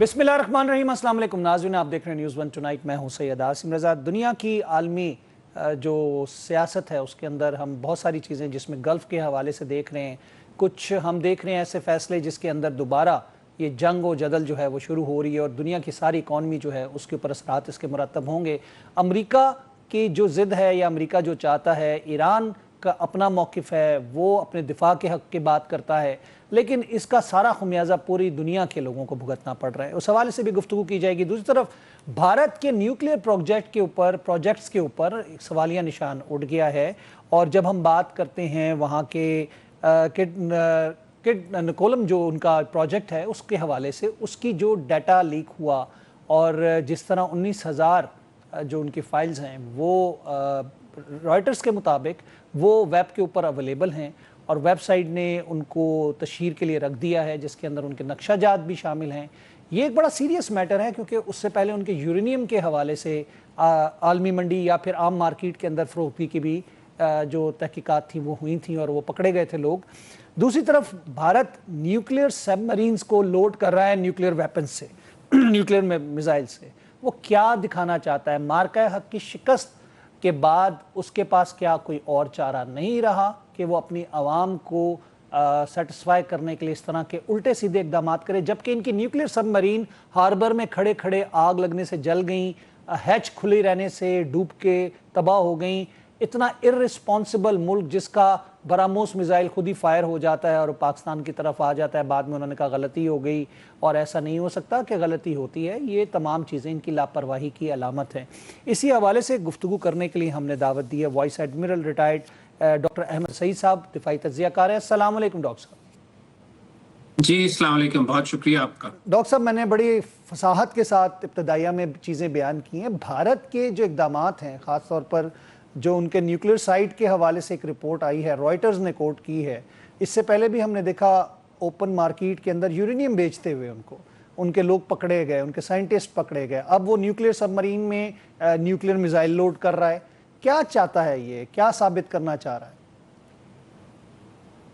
बिस्मिल्लाहिर्रहमानिर्रहीम। अस्सलाम वालेकुम नाज़रीन, आप देख रहे हैं न्यूज़ वन टुनाइट। मैं हूं सैयद आसिम रज़ा। दुनिया की आलमी जो सियासत है उसके अंदर हम बहुत सारी चीज़ें जिसमें गल्फ़ के हवाले से देख रहे हैं, कुछ हम देख रहे हैं ऐसे फ़ैसले जिसके अंदर दोबारा ये जंग व जदल जो है वो शुरू हो रही है और दुनिया की सारी इकॉनमी जो है उसके ऊपर असरात इसके मुरतब होंगे। अमरीका की जो ज़िद है या अमरीका जो चाहता है, ईरान का अपना मौक़िफ़ है, वो अपने दिफा के हक़ की बात करता है, लेकिन इसका सारा खमियाजा पूरी दुनिया के लोगों को भुगतना पड़ रहा है। उस हवाले से भी गुफ्तगू की जाएगी। दूसरी तरफ भारत के न्यूक्लियर प्रोजेक्ट्स के ऊपर एक सवालिया निशान उठ गया है। और जब हम बात करते हैं वहाँ के किड नकोलम जो उनका प्रोजेक्ट है उसके हवाले से, उसकी जो डाटा लीक हुआ और जिस तरह 19,000 जो उनकी फाइल्स हैं वो रॉयटर्स के मुताबिक वो वेब के ऊपर अवेलेबल हैं और वेबसाइट ने उनको तशहीर के लिए रख दिया है, जिसके अंदर उनके नक्शाजात भी शामिल हैं। ये एक बड़ा सीरियस मैटर है क्योंकि उससे पहले उनके यूरेनियम के हवाले से आलमी मंडी या फिर आम मार्केट के अंदर फ़रोख्ती की भी जो तहकीकात थी वो हुई थी और वो पकड़े गए थे लोग। दूसरी तरफ भारत न्यूक्लियर सबमरीन्स को लोड कर रहा है न्यूक्लियर वेपन्स से न्यूक्लियर मिसाइल से। वो क्या दिखाना चाहता है? मार्का हक की शिकस्त के बाद उसके पास क्या कोई और चारा नहीं रहा कि वो अपनी आवाम को सेटिस्फाई करने के लिए इस तरह के उल्टे सीधे इकदाम करे, जबकि इनकी न्यूक्लियर सबमरीन हार्बर में खड़े खड़े आग लगने से जल गई, हैच खुली रहने से डूब के तबाह हो गई। इतना इर्रिस्पॉन्सिबल मुल्क जिसका बरामोस मिसाइल खुद ही फायर हो जाता है और पाकिस्तान की तरफ आ जाता है, बाद में उन्होंने कहा गलती हो गई और ऐसा नहीं हो सकता कि गलती होती है। ये तमाम चीज़ें इनकी लापरवाही की अलामत है। इसी हवाले से गुफ्तगू करने के लिए हमने दावत दी है vice admiral retired doctor Ahmed Saeed साहब, दिफाई तज्ज़ियाकार है। अस्सलाम वालेकुम डॉक्टर साहब। जी अस्सलाम वालेकुम, बहुत शुक्रिया आपका। डॉक्टर साहब, मैंने बड़ी फसाहत के साथ इब्तदाइया में चीज़ें बयान की हैं। भारत के जो इक़दामात हैं, ख़ास तौर पर जो उनके न्यूक्लियर साइट के हवाले से एक रिपोर्ट आई है, रॉयटर्स ने कोट की है। इससे पहले भी हमने देखा ओपन मार्केट के अंदर यूरेनियम बेचते हुए उनके लोग पकड़े गए, उनके साइंटिस्ट पकड़े गए। अब वो न्यूक्लियर सबमरीन में न्यूक्लियर मिसाइल लोड कर रहा है। क्या चाहता है ये? क्या साबित करना चाह रहा है?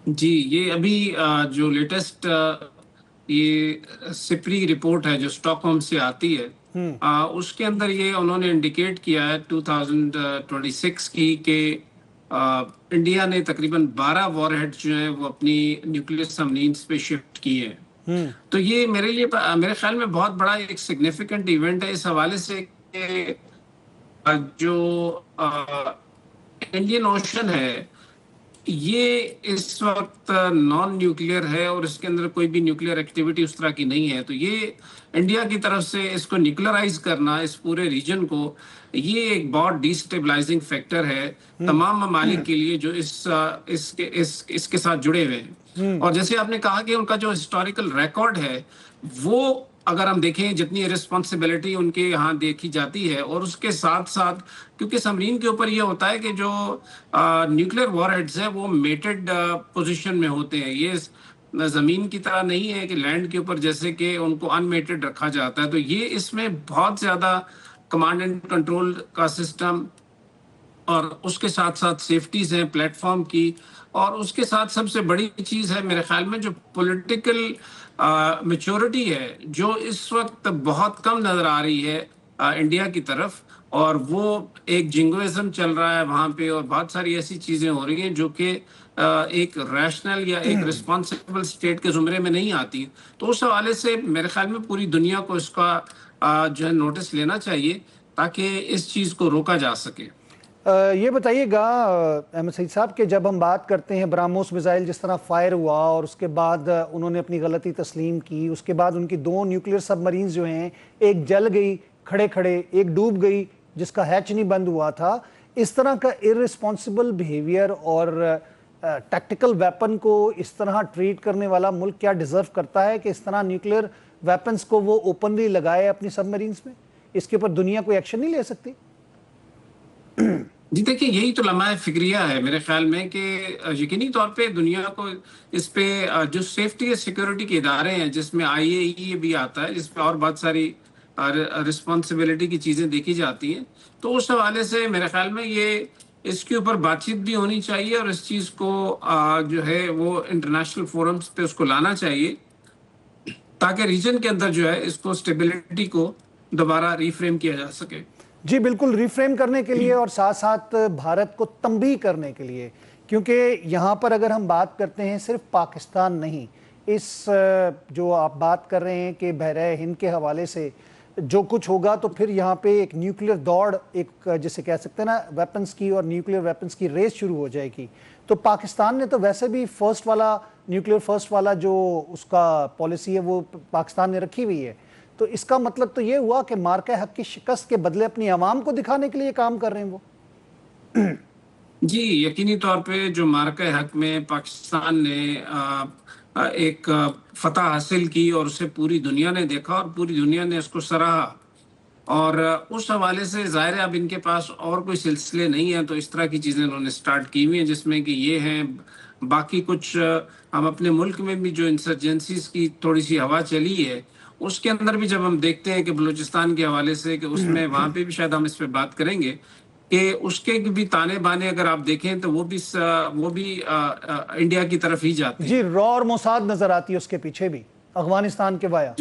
जी, ये अभी जो लेटेस्ट ये सिप्री रिपोर्ट है जो स्टॉकहोम से आती है, उसके अंदर ये उन्होंने इंडिकेट किया है 2026 की कि इंडिया ने तकरीबन 12 वॉरहेड्स जो हैं वो अपनी न्यूक्लियर सबमरीन्स पे शिफ्ट किए हैं। तो ये मेरे ख्याल में बहुत बड़ा एक सिग्निफिकेंट इवेंट है इस हवाले से कि जो इंडियन ओशन है ये इस वक्त नॉन न्यूक्लियर है और इसके अंदर कोई भी न्यूक्लियर एक्टिविटी उस तरह की नहीं है। तो ये इंडिया की तरफ से इसको न्यूक्लियराइज करना इस पूरे रीजन को, ये एक बहुत डिस्टेबलाइजिंग फैक्टर है तमाम ममालिक के लिए जो इसके साथ जुड़े हुए हैं। और जैसे आपने कहा कि उनका जो हिस्टोरिकल रिकॉर्ड है वो अगर हम देखें जितनी रिस्पॉन्सिबिलिटी उनके यहाँ देखी जाती है, और उसके साथ साथ क्योंकि सबमरीन के ऊपर ये होता है कि जो न्यूक्लियर वॉरहेड्स हैं वो मेटेड पोजीशन में होते हैं। ये जमीन की तरह नहीं है कि लैंड के ऊपर जैसे कि उनको अनमेटेड रखा जाता है। तो ये इसमें बहुत ज्यादा कमांड एंड कंट्रोल का सिस्टम और उसके साथ साथ सेफ्टीज हैं प्लेटफॉर्म की, और उसके साथ सबसे बड़ी चीज है मेरे ख्याल में जो पॉलिटिकल मैच्योरिटी है जो इस वक्त बहुत कम नजर आ रही है इंडिया की तरफ, और वो एक जिंगोइज्म चल रहा है वहां पे और बहुत सारी ऐसी चीजें हो रही हैं जो कि एक रैशनल या एक रिस्पॉन्सिबल स्टेट के जुमरे में नहीं आती। तो उस हवाले से मेरे ख्याल में पूरी दुनिया को इसका जो है नोटिस लेना चाहिए ताकि इस चीज को रोका जा सके। ये बताइएगा अहमद सईद साहब कि जब हम बात करते हैं ब्राह्मोस मिसाइल जिस तरह फायर हुआ और उसके बाद उन्होंने अपनी गलती तस्लीम की, उसके बाद उनकी 2 न्यूक्लियर सबमरीन्स जो हैं, एक जल गई खड़े खड़े, एक डूब गई जिसका हैच नहीं बंद हुआ था। इस तरह का इररिस्पॉन्सिबल बिहेवियर और टैक्टिकल वेपन को इस तरह ट्रीट करने वाला मुल्क क्या डिजर्व करता है कि इस तरह न्यूक्लियर वेपन्स को वो ओपनली लगाए अपनी सबमरीन्स में? इसके ऊपर दुनिया कोई एक्शन नहीं ले सकती? जी देखिए, यही तो लम्हा फिक्रिया है मेरे ख्याल में कि यकीनी तौर पे दुनिया को इस पे जो सेफ्टी और सिक्योरिटी के इदारे हैं जिसमें IAEA भी आता है, जिसपे और बहुत सारी रिस्पॉन्सिबिलिटी की चीजें देखी जाती हैं, तो उस हवाले से मेरे ख्याल में ये इसके ऊपर बातचीत भी होनी चाहिए और इस चीज को जो है वो इंटरनेशनल फोरम्स पे उसको लाना चाहिए تاکہ ریجن کے اندر جو ہے اس کو اسٹیبلٹی کو دوبارہ ریفریم کیا جا سکے. جی بالکل، ریفریم کرنے کے لیے اور ساتھ ساتھ بھارت کو تنبیہ کرنے کے لیے، کیونکہ یہاں پر اگر ہم بات کرتے ہیں صرف پاکستان نہیں، اس جو آپ بات کر رہے ہیں کہ بحیرہ ہند کے حوالے سے جو کچھ ہوگا تو پھر یہاں پہ ایک نیوکلیر دوڑ، ایک جسے کہہ سکتے ہیں نا ویپنز کی اور نیوکلیر ویپنز کی ریس شروع ہو جائے گی. تو پاکستان نے تو ویسے بھی فرسٹ والا نیوکلیر فرسٹ والا جو اس کا پالیسی ہے وہ پاکستان نے رکھی ہوئی ہے. تو اس کا مطلب تو یہ ہوا کہ مارکہ حق کی شکست کے بدلے اپنی عوام کو دکھانے کے لیے کام کر رہے ہیں وہ. جی یقینی طور پہ جو مارکہ حق میں پاکستان نے ایک فتح حاصل کی اور اسے پوری دنیا نے دیکھا اور پوری دنیا نے اس کو سراہا، اور اس حوالے سے ظاہر ہے اب ان کے پاس اور کوئی سلسلے نہیں ہیں، تو اس طرح کی چیزیں انہوں نے سٹارٹ کی ہوئی ہیں جس میں کہ یہ ہیں. باقی کچھ ہم اپنے ملک میں بھی جو انسرجنسیز کی تھوڑی سی ہوا چلی ہے اس کے اندر بھی جب ہم دیکھتے ہیں کہ بلوچستان کے حوالے سے کہ اس میں وہاں پہ بھی شاید ہم اس پہ بات کریں گے کہ اس کے بھی تانے بانے اگر آپ دیکھیں تو وہ بھی انڈیا کی طرف ہی جاتے ہیں. جی را اور موساد نظر آتی ہے اس کے پیچھے بھی، افغانستان کے وایا.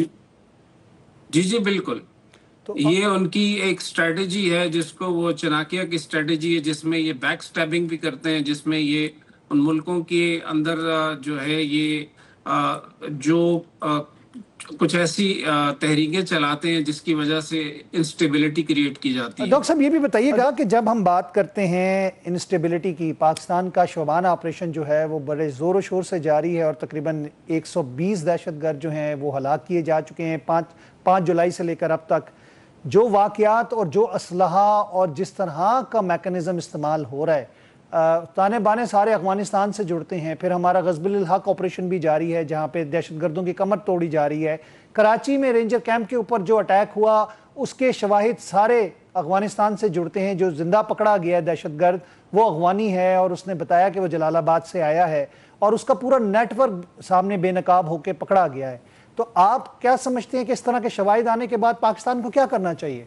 جی بالکل. یہ ان کی ایک اسٹریٹجی ہے جس کو وہ چناکیہ کی اسٹریٹجی ہے، جس میں یہ بیک سٹیبنگ بھی کرتے ہیں، جس میں یہ ان ملکوں کے اندر جو ہے یہ جو کچھ ایسی تحریکیں چلاتے ہیں جس کی وجہ سے انسٹیبلٹی کریٹ کی جاتی ہے. ڈاکٹر صاحب یہ بھی بتائیے گا کہ جب ہم بات کرتے ہیں انسٹیبلٹی کی، پاکستان کا شوبانہ آپریشن جو ہے وہ بڑے زور و شور سے جاری ہے اور تقریباً 120 دہشت گرد جو ہیں وہ ہلاک کیے جا چکے ہیں 5 جولائی سے لے کر اب تک. جو واقعات اور جو اسلحہ اور جس طرح کا میکنزم استعمال ہو رہا ہے، تانے بانے سارے افغانستان سے جڑتے ہیں. پھر ہمارا غزب الحق آپریشن بھی جاری ہے جہاں پہ دہشت گردوں کی کمر توڑی جا رہی ہے. کراچی میں رینجر کیمپ کے اوپر جو اٹیک ہوا اس کے شواہد سارے افغانستان سے جڑتے ہیں. جو زندہ پکڑا گیا ہے دہشت گرد وہ افغانی ہے اور اس نے بتایا کہ وہ جلال آباد سے آیا ہے اور اس کا پورا نیٹ ورک سامنے بے نقاب ہو کے پکڑا گیا ہے. تو آپ کیا سمجھتے ہیں کہ اس طرح کے شواہد آنے کے بعد پاکستان کو کیا کرنا چاہیے؟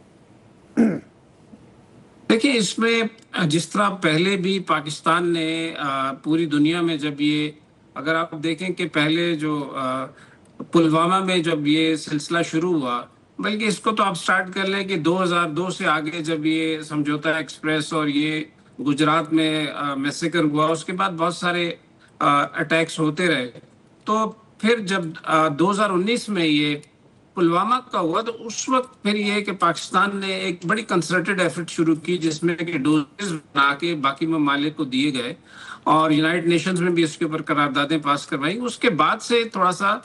دیکھیں اس میں جس طرح پہلے بھی پاکستان نے پوری دنیا میں جب یہ اگر آپ دیکھیں کہ پہلے جو پلوامہ میں جب یہ سلسلہ شروع ہوا، بلکہ اس کو تو آپ سٹارٹ کر لیں کہ 2002 سے آگے جب یہ سمجھوتا ایکسپریس اور یہ گجرات میں میسیکر ہوا، اس کے بعد بہت سارے اٹیکس ہوتے رہے. تو پھر جب 2019 میں یہ پلوامہ کا ہوا تو اس وقت پھر یہ کہ پاکستان نے ایک بڑی کنسرٹڈ ایفرٹ شروع کی جس میں کہ ڈوزز بنا کے باقی ممالک کو دیے گئے اور یونائٹڈ نیشنز میں بھی اس کے اوپر قراردادیں پاس کروائیں. اس کے بعد سے تھوڑا سا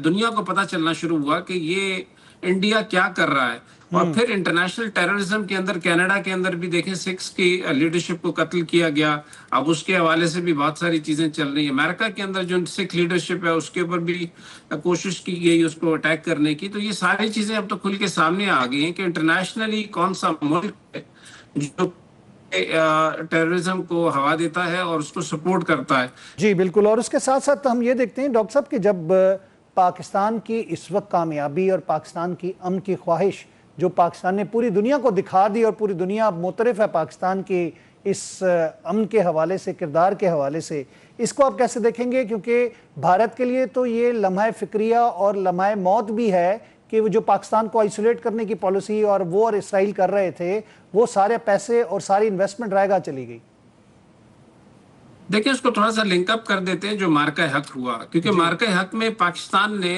دنیا کو پتہ چلنا شروع ہوا کہ یہ انڈیا کیا کر رہا ہے. اور پھر انٹرنیشنل ٹیررزم کے اندر کینیڈا کے اندر بھی دیکھیں 6 کی لیڈرشپ کو قتل کیا گیا. اب اس کے حوالے سے بھی بہت ساری چیزیں چل رہی ہیں. امریکہ کے اندر جو 6 لیڈرشپ ہے اس کے اوپر بھی کوشش کی گئی اس کو اٹیک کرنے کی. تو یہ ساری چیزیں اب تو کھل کے سامنے آ گئی ہیں کہ انٹرنیشنلی کون سا ملک ہے جو ٹیررزم کو ہوا دیتا ہے اور اس کو سپورٹ کرتا ہے. جی بالکل. اور اس کے ساتھ ساتھ ہم یہ دیکھتے ہیں ڈاکٹر صاحب کہ جب پاکستان کی اس وقت کامیابی اور پاکستان کی امن کی خواہش جو پاکستان نے پوری دنیا کو دکھا دی اور پوری دنیا معترف ہے پاکستان کی اس امن کے حوالے سے، کردار کے حوالے سے، اس کو آپ کیسے دیکھیں گے؟ کیونکہ بھارت کے لیے تو یہ لمحہ فکریہ اور لمحہ موت بھی ہے کہ وہ جو پاکستان کو آئسولیٹ کرنے کی پالیسی اور وہ اور اسرائیل کر رہے تھے وہ سارے پیسے اور ساری انویسٹمنٹ رائے گاہ چلی گئی. دیکھیں اس کو تھوڑا سا لنک اپ کر دیتے ہیں جو مارکہ حق ہوا، کیونکہ مارکہ حق میں پاکستان نے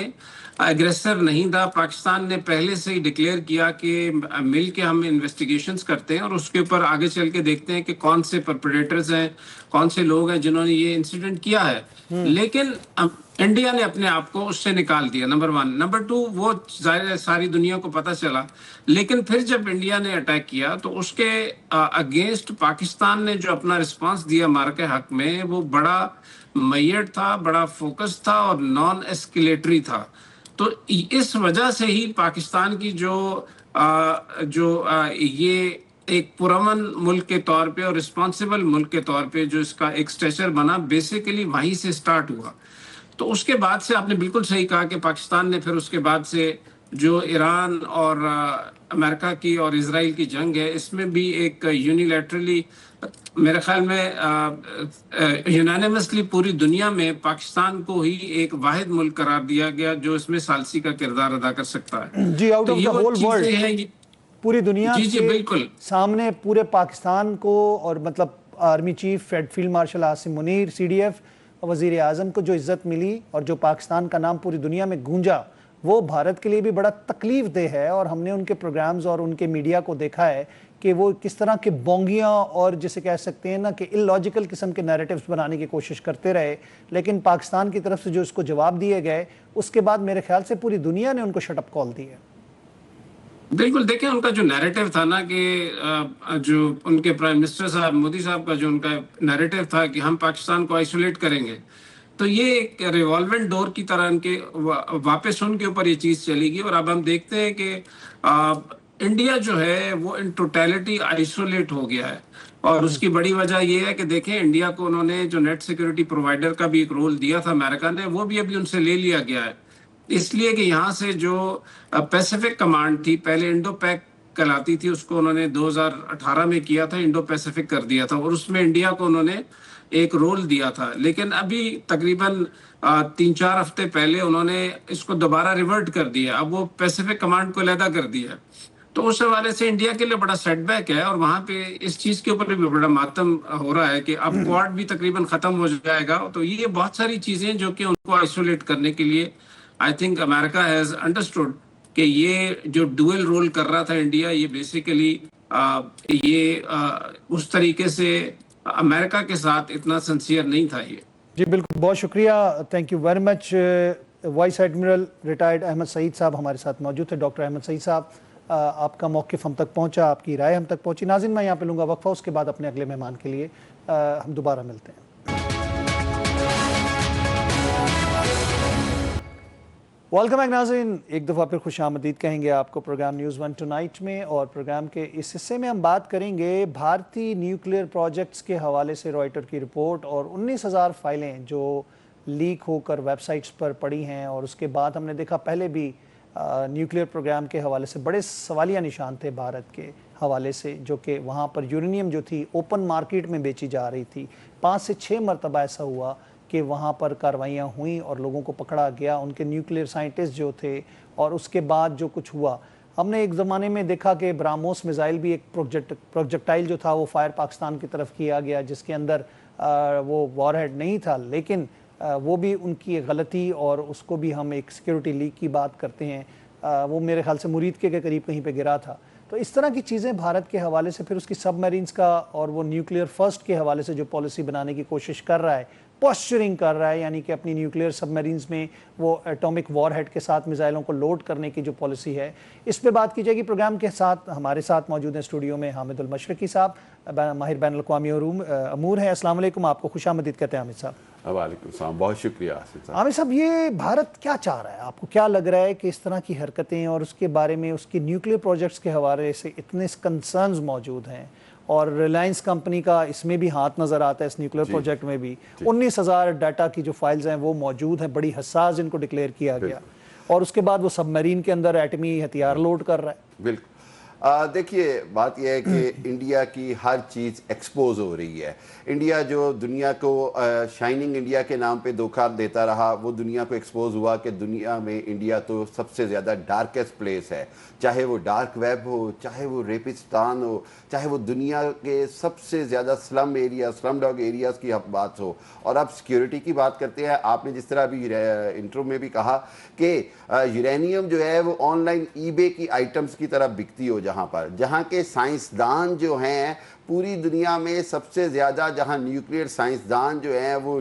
ایگریسر نہیں تھا. پاکستان نے پہلے سے ہی ڈکلیئر کیا کہ مل کے ہم انویسٹیگیشنز کرتے ہیں اور اس کے اوپر آگے چل کے دیکھتے ہیں کہ کون سے پرپریٹرز ہیں، کون سے لوگ ہیں جنہوں نے یہ انسیڈنٹ کیا ہے. لیکن انڈیا نے اپنے آپ کو اس سے نکال دیا، نمبر 1. نمبر 2 وہ ظاہر ساری دنیا کو پتہ چلا. لیکن پھر جب انڈیا نے اٹیک کیا تو اس کے اگینسٹ پاکستان نے جو اپنا رسپانس دیا مارکہ حق میں وہ بڑا میڈ تھا، بڑا فوکس تھا اور نان ایسکیلیٹری تھا. تو اس وجہ سے ہی پاکستان کی جو یہ ایک پرامن ملک کے طور پہ اور رسپانسیبل ملک کے طور پہ جو اس کا ایک سٹیچر بنا بیسیکلی وہیں سے سٹارٹ ہوا. تو اس کے بعد سے آپ نے بالکل صحیح کہا کہ پاکستان نے پھر اس کے بعد سے جو ایران اور امریکہ کی اور اسرائیل کی جنگ ہے، اس میں بھی ایک یونیلیٹرلی میرے خیال میں یونانیمسلی پوری دنیا میں پاکستان کو ہی ایک واحد ملک قرار دیا گیا جو اس میں ثالثی کا کردار ادا کر سکتا ہے. جی، آؤٹ تو آف یہ دا وہ ہول ورلڈ، چیزیں ہیں. پوری دنیا جی کے بالکل. سامنے پورے پاکستان کو، اور مطلب army chief field marshal Asim Munir, C D F وزیر اعظم کو جو عزت ملی اور جو پاکستان کا نام پوری دنیا میں گونجا، وہ بھارت کے لیے بھی بڑا تکلیف دہ ہے. اور ہم نے ان کے پروگرامز اور ان کے میڈیا کو دیکھا ہے کہ وہ کس طرح کے بونگیاں اور جسے کہہ سکتے ہیں نا کہ اللاجیکل قسم کے نیریٹیوز بنانے کی کوشش کرتے رہے، لیکن پاکستان کی طرف سے جو اس کو جواب دیے گئے، اس کے بعد میرے خیال سے پوری دنیا نے ان کو شٹ اپ کال دی ہے. بالکل. دیکھیں ان کا جو نیریٹو تھا نا کہ جو ان کے پرائم منسٹر صاحب مودی صاحب کا جو ان کا نیریٹو تھا کہ ہم پاکستان کو آئسولیٹ کریں گے، تو یہ ایک ریوالونٹ ڈور کی طرح ان کے واپس ان کے اوپر یہ چیز چلی گی. اور اب ہم دیکھتے ہیں کہ انڈیا جو ہے وہ ان ٹوٹیلٹی آئسولیٹ ہو گیا ہے. اور اس کی بڑی وجہ یہ ہے کہ دیکھیں انڈیا کو انہوں نے جو نیٹ سیکورٹی پرووائڈر کا بھی ایک رول دیا تھا امریکہ نے، وہ بھی ابھی ان سے لے لیا گیا ہے. اس لیے کہ یہاں سے جو پیسیفک کمانڈ تھی، پہلے انڈو پیک کہلاتی تھی، اس کو انہوں نے 2018 میں کیا تھا، انڈو پیسیفک کر دیا تھا، اور اس میں انڈیا کو انہوں نے ایک رول دیا تھا. لیکن ابھی تقریباً 3-4 ہفتے پہلے انہوں نے اس کو دوبارہ ریورٹ کر دیا. اب وہ پیسیفک کمانڈ کو علیحدہ کر دیا. تو اس حوالے سے انڈیا کے لیے بڑا سیٹ بیک ہے، اور وہاں پہ اس چیز کے اوپر بھی بڑا ماتم ہو رہا ہے کہ اب کوارڈ بھی تقریباً ختم ہو جائے گا. تو یہ بہت ساری چیزیں جو کہ ان کو آئسولیٹ کرنے کے لیے I think America has understood کہ یہ جو ڈوئل رول کر رہا تھا انڈیا، یہ بیسیکلی یہ اس طریقے سے امریکہ کے ساتھ اتنا سنسیئر نہیں تھا. یہ جی بالکل، بہت شکریہ، thank you very much. Vice admiral retired Ahmed Saeed sahab ہمارے ساتھ موجود تھے. ڈاکٹر احمد سعید صاحب، آپ کا موقف ہم تک پہنچا، آپ کی رائے ہم تک پہنچی. ناظرین میں یہاں پہ لوں گا وقفہ، اس کے بعد اپنے اگلے مہمان کے لیے ہم دوبارہ ملتے ہیں. ویلکم بیک ناظرین، ایک دفعہ پھر خوش آمدید کہیں گے آپ کو programme News One tonight میں. اور پروگرام کے اس حصے میں ہم بات کریں گے بھارتی نیوکلیئر پروجیکٹس کے حوالے سے رائٹر کی رپورٹ اور 19,000 فائلیں جو لیک ہو کر ویب سائٹس پر پڑی ہیں. اور اس کے بعد ہم نے دیکھا پہلے بھی نیوکلیئر پروگرام کے حوالے سے بڑے سوالیہ نشان تھے بھارت کے حوالے سے، جو کہ وہاں پر یورینیم جو تھی اوپن مارکیٹ میں بیچی جا رہی تھی. 5 سے 6 مرتبہ ایسا ہوا کہ وہاں پر کاروائیاں ہوئیں اور لوگوں کو پکڑا گیا، ان کے نیوکلیئر سائنٹسٹ جو تھے. اور اس کے بعد جو کچھ ہوا، ہم نے ایک زمانے میں دیکھا کہ براموس میزائل بھی ایک پروجیکٹائل جو تھا وہ فائر پاکستان کی طرف کیا گیا، جس کے اندر وہ وار ہیڈ نہیں تھا، لیکن وہ بھی ان کی غلطی، اور اس کو بھی ہم ایک سیکیورٹی لیک کی بات کرتے ہیں. وہ میرے خیال سے مرید کے قریب کہیں پہ گرا تھا. تو اس طرح کی چیزیں بھارت کے حوالے سے، پھر اس کی سب میرینز کا، اور وہ نیوکلیئر فرسٹ کے حوالے سے جو پالیسی بنانے کی کوشش کر رہا ہے، پوسچرنگ کر رہا ہے، یعنی کہ اپنی نیوکلیئر سب میرینز میں وہ ایٹامک وار ہیڈ کے ساتھ میزائلوں کو لوڈ کرنے کی جو پالیسی ہے، اس پہ بات کی جائے گی. پروگرام کے ساتھ ہمارے ساتھ موجود ہیں اسٹوڈیو میں حامد المشرقی صاحب، ماہر بین الاقوامی امور ہیں. السلام علیکم، آپ کو خوش آمدید کہتے ہیں حامد صاحب. وعلیکم السلام، بہت شکریہ آصف صاحب. عامر صاحب، یہ بھارت کیا چاہ رہا ہے؟ آپ کو کیا لگ رہا ہے کہ اس طرح کی حرکتیں اور اس کے بارے میں اس کی نیوکلیئر پروجیکٹس کے حوالے سے اتنے کنسرنز موجود ہیں، اور ریلائنس کمپنی کا اس میں بھی ہاتھ نظر آتا ہے اس نیوکلیئر پروجیکٹ میں بھی. 19,000 ڈیٹا کی جو فائلز ہیں وہ موجود ہیں، بڑی حساس ان کو ڈکلیئر کیا گیا، اور اس کے بعد وہ سب میرین کے اندر ایٹمی ہتھیار لوڈ کر رہا ہے. بالکل. دیکھیے بات یہ ہے کہ انڈیا کی ہر چیز ایکسپوز ہو رہی ہے. انڈیا جو دنیا کو شائننگ انڈیا کے نام پہ دھوکہ دیتا رہا، وہ دنیا کو ایکسپوز ہوا کہ دنیا میں انڈیا تو سب سے زیادہ ڈارکسٹ پلیس ہے. چاہے وہ ڈارک ویب ہو، چاہے وہ ریپستان ہو، چاہے وہ دنیا کے سب سے زیادہ سلم ایریا، سلم ڈاگ ایریاز کی بات ہو. اور اب سیکیورٹی کی بات کرتے ہیں. آپ نے جس طرح ابھی انٹرو میں بھی کہا کہ یورینیم جو ہے وہ آن لائن ای بے کی آئٹمس کی طرح بکتی ہو، جہاں کے سائنسدان جو ہیں پوری دنیا میں سب سے زیادہ، جہاں نیوکلیئر سائنسدان جو ہیں وہ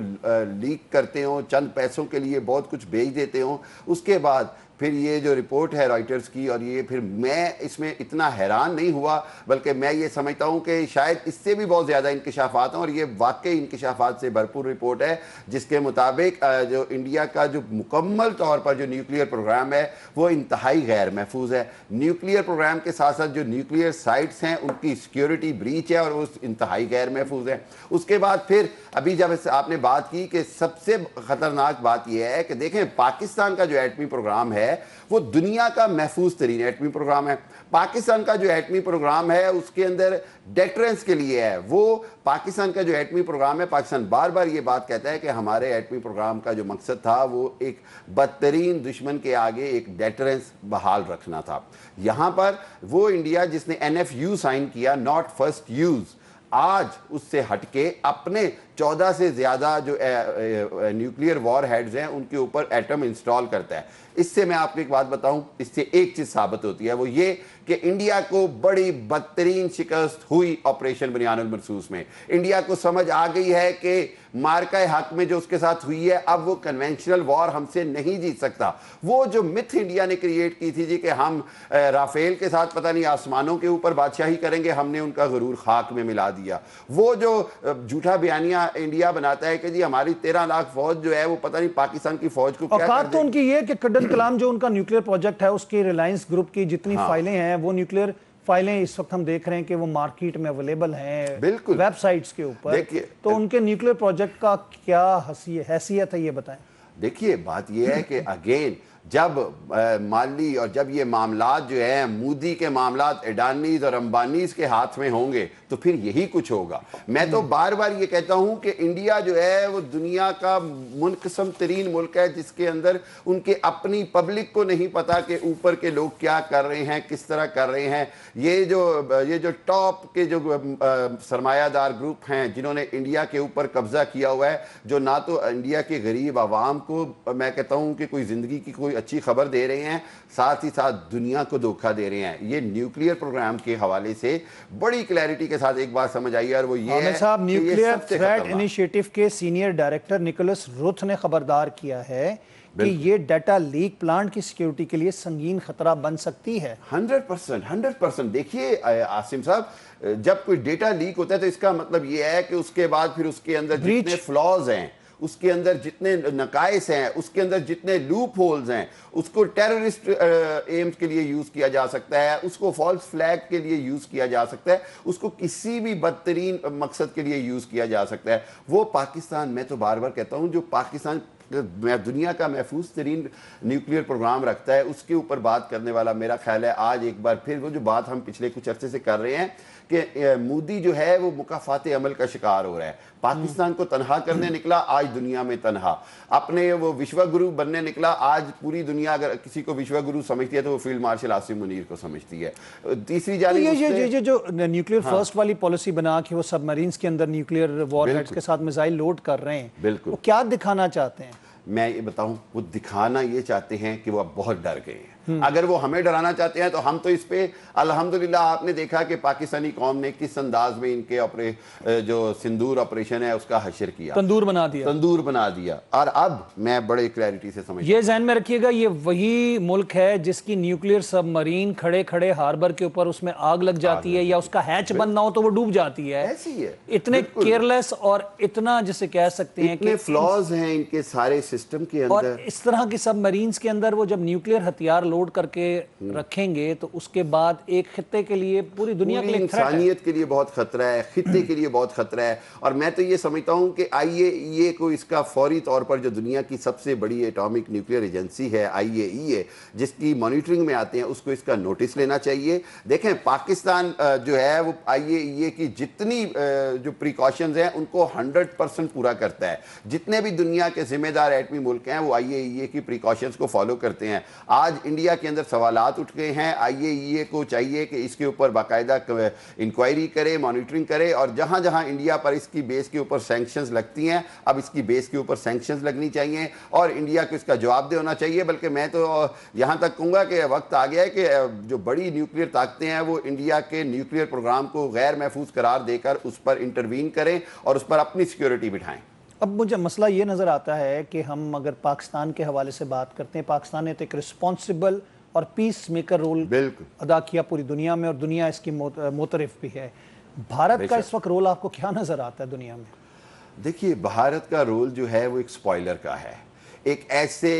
لیک کرتے ہوں، چند پیسوں کے لیے بہت کچھ بھیج دیتے ہوں. اس کے بعد پھر یہ جو رپورٹ ہے رائٹرز کی، اور یہ پھر میں اس میں اتنا حیران نہیں ہوا، بلکہ میں یہ سمجھتا ہوں کہ شاید اس سے بھی بہت زیادہ انکشافات ہیں. اور یہ واقعی انکشافات سے بھرپور رپورٹ ہے، جس کے مطابق جو انڈیا کا جو مکمل طور پر جو نیوکلیئر پروگرام ہے وہ انتہائی غیر محفوظ ہے. نیوکلیئر پروگرام کے ساتھ ساتھ جو نیوکلیئر سائٹس ہیں ان کی سیکیورٹی بریچ ہے، और वो इंतहाई गैर महफूज है। उसके बाद फिर अभी जब आपने बात की कि सबसे खतरनाक बात यह है कि देखें पाकिस्तान का जो एटमी प्रोग्राम है वो दुनिया का महफूज तरीन एटमी प्रोग्राम है। पाकिस्तान का जो एटमी प्रोग्राम है उसके अंदर डेटरेंस के लिए है। वो पाकिस्तान का जो एटमी प्रोग्राम है, पाकिस्तान बार बार ये बात कहता है कि हमारे एटमी प्रोग्राम का जो मकसद था वो एक बदतरीन दुश्मन के आगे एक डेटरेंस बहाल रखना था। यहाँ पर वो इंडिया जिसने NFU साइन किया, नॉट फर्स्ट यूज, आज उससे हटके अपने 14 से ज़्यादा जो न्यूक्लियर वॉर हेड्स हैं उनके ऊपर एटम इंस्टॉल करता है। इससे मैं आपको एक बात बताऊं, इससे एक चीज़ साबित होती है, वो ये कि इंडिया को बड़ी बदतरीन शिकस्त हुई ऑपरेशन बनियानुल मरसूस में। इंडिया को समझ आ गई है कि मार्का हक में जो उसके साथ हुई है, अब वो कन्वेंशनल वॉर हमसे नहीं जीत सकता। वो जो मिथ इंडिया ने क्रिएट की थी जी कि हम राफेल के साथ पता नहीं आसमानों के ऊपर बादशाही करेंगे, हमने उनका गरूर खाक में मिला दिया। वो जो झूठा बयानिया इंडिया बनाता है कि जी हमारी 13 लाख फौज जो है वो पता नहीं पाकिस्तान की फौज को क्या औकात तो उनकी ये कि कड्डन कलाम जो उनका न्यूक्लियर प्रोजेक्ट है उसकी रिलायंस ग्रुप की जितनी फाइलें हैं, वो न्यूक्लियर फाइलें इस वक्त हम देख रहे हैं कि वो मार्केट में अवेलेबल हैं, बिल्कुल वेबसाइट्स के ऊपर। तो उनके न्यूक्लियर प्रोजेक्ट का क्या हैसियत है ये बताएं। देखिए बात ये है कि अगेन जब माली और जब ये मामलात जो है मोदी के मामलात अडानीज और अंबानीज के हाथ में होंगे तो फिर यही कुछ होगा। मैं तो बार बार ये कहता हूं कि इंडिया जो है वो दुनिया का मुनक़सम तरीन मुल्क है जिसके अंदर उनके अपनी पब्लिक को नहीं पता कि ऊपर के लोग क्या कर रहे हैं, किस तरह कर रहे हैं। ये जो टॉप के जो सरमायादार ग्रुप हैं जिन्होंने इंडिया के ऊपर कब्जा किया हुआ है, जो ना तो इंडिया के गरीब आवाम को मैं कहता हूं कि कोई जिंदगी की कोई अच्छी खबर दे रहे हैं, साथ ही साथ दुनिया को धोखा दे रहे हैं। ये न्यूक्लियर प्रोग्राम के हवाले से बड़ी क्लैरिटी के साथ एक बात समझ आई और वो ये है साहब, न्यूक्लियर थ्रेट इनिशिएटिव के सीनियर डायरेक्टर निकोलस रुथ ने खबरदार किया है कि ये डाटा लीक प्लांट की सिक्योरिटी के लिए संगीन खतरा बन सकती है। 100%। देखिए आसिम साहब, जब कोई डेटा लीक होता है तो इसका मतलब ये है कि उसके बाद फिर उसके अंदर जितने फ्लॉज हैं, उसके अंदर जितने नकाइस हैं, उसके अंदर जितने लूप होल्स हैं, उसको टेररिस्ट एम्स के लिए यूज किया जा सकता है, उसको फॉल्स फ्लैग के लिए यूज किया जा सकता है, उसको किसी भी बदतरीन मकसद के लिए यूज किया जा सकता है। वो पाकिस्तान, मैं तो बार बार कहता हूं, जो पाकिस्तान दुनिया का महफूज तरीन न्यूक्लियर प्रोग्राम रखता है उसके ऊपर बात करने वाला, मेरा ख्याल है आज एक बार फिर वो जो बात हम पिछले कुछ अरसे से कर रहे हैं कि मोदी जो है वो मुकाफाते अमल का शिकार हो रहा है। पाकिस्तान को तनहा करने निकला, आज दुनिया में तनहा। अपने वो विश्वगुरु बनने निकला, आज पूरी दुनिया अगर किसी को विश्वगुरु समझती है तो वो फील्ड मार्शल आसिम मुनीर को समझती है। तीसरी जानिब ये जो न्यूक्लियर फर्स्ट वाली पॉलिसी बना के वो सबमरीन्स के अंदर न्यूक्लियर वॉरहेड्स के साथ मिसाइल लोड कर रहे हैं, बिल्कुल, वो क्या दिखाना चाहते हैं? मैं ये बताऊं, वो दिखाना ये चाहते हैं कि वो अब बहुत डर गए हैं। अगर वो हमें डराना चाहते हैं तो हम तो इस पे अल्हम्दुलिल्लाह आपने देखा कि पाकिस्तानी कौम ने किस अंदाज में इनके जो सिंदूर ऑपरेशन है उसका हशर किया, तंदूर बना दिया। और अब मैं बड़े क्लैरिटी से समझ, ये ज़हन में रखिएगा, ये वही मुल्क है जिसकी न्यूक्लियर सबमरीन खड़े खड़े हार्बर के ऊपर उसमें आग लग जाती है या उसका हैच बंद ना हो तो वो डूब जाती है। ऐसी है, इतने केयरलेस और इतना जिसे कह सकते हैं कि फ्लॉज हैं इनके सारे सिस्टम के अंदर। और इस तरह की सबमरीन्स के अंदर वो जब न्यूक्लियर हथियार लोड करके रखेंगे तो उसके बाद एक खित्ते के लिए, पूरी दुनिया के लिए, इंसानियत के लिए बहुत खतरा है, खित्ते के लिए बहुत खतरा है। और मैं तो ये समझता हूं कि IAEA को इसका फौरी तौर पर, जो दुनिया की सबसे बड़ी एटॉमिक न्यूक्लियर एजेंसी है IAEA, जिसकी मॉनिटरिंग में आते हैं, उसको इसका नोटिस लेना चाहिए। देखें पाकिस्तान जो है वो IAEA की जितनी जो प्रिकॉशंस हैं उनको 100% पूरा करता है। जितने भी दुनिया के जिम्मेदार एटमी मुल्क हैं वो IAEA की प्रिकॉशंस को फॉलो करते हैं। आज इंडिया के अंदर सवालात उठ गए हैं, IAEA को चाहिए कि इसके ऊपर बाकायदा इंक्वायरी करे, मॉनिटरिंग करे, और जहां जहां इंडिया पर इसकी बेस के ऊपर सैंक्शंस लगती हैं अब इसकी बेस के ऊपर सैंक्शंस लगनी चाहिए और इंडिया को इसका जवाब होना चाहिए। बल्कि मैं तो यहां तक कहूंगा कि वक्त आ गया है कि जो बड़ी न्यूक्लियर ताकतें हैं वो इंडिया के न्यूक्लियर प्रोग्राम को गैर महफूज करार देकर उस पर इंटरवीन करें और उस पर अपनी सिक्योरिटी बिठाएं। अब मुझे मसला ये नज़र आता है कि हम अगर पाकिस्तान के हवाले से बात करते हैं, पाकिस्तान ने तो एक रिस्पॉन्सिबल और पीस मेकर रोल अदा किया पूरी दुनिया में और दुनिया इसकी मोतरफ भी है। भारत का इस वक्त रोल आपको क्या नज़र आता है दुनिया में? देखिए भारत का रोल जो है वो एक स्पॉइलर का है, एक ऐसे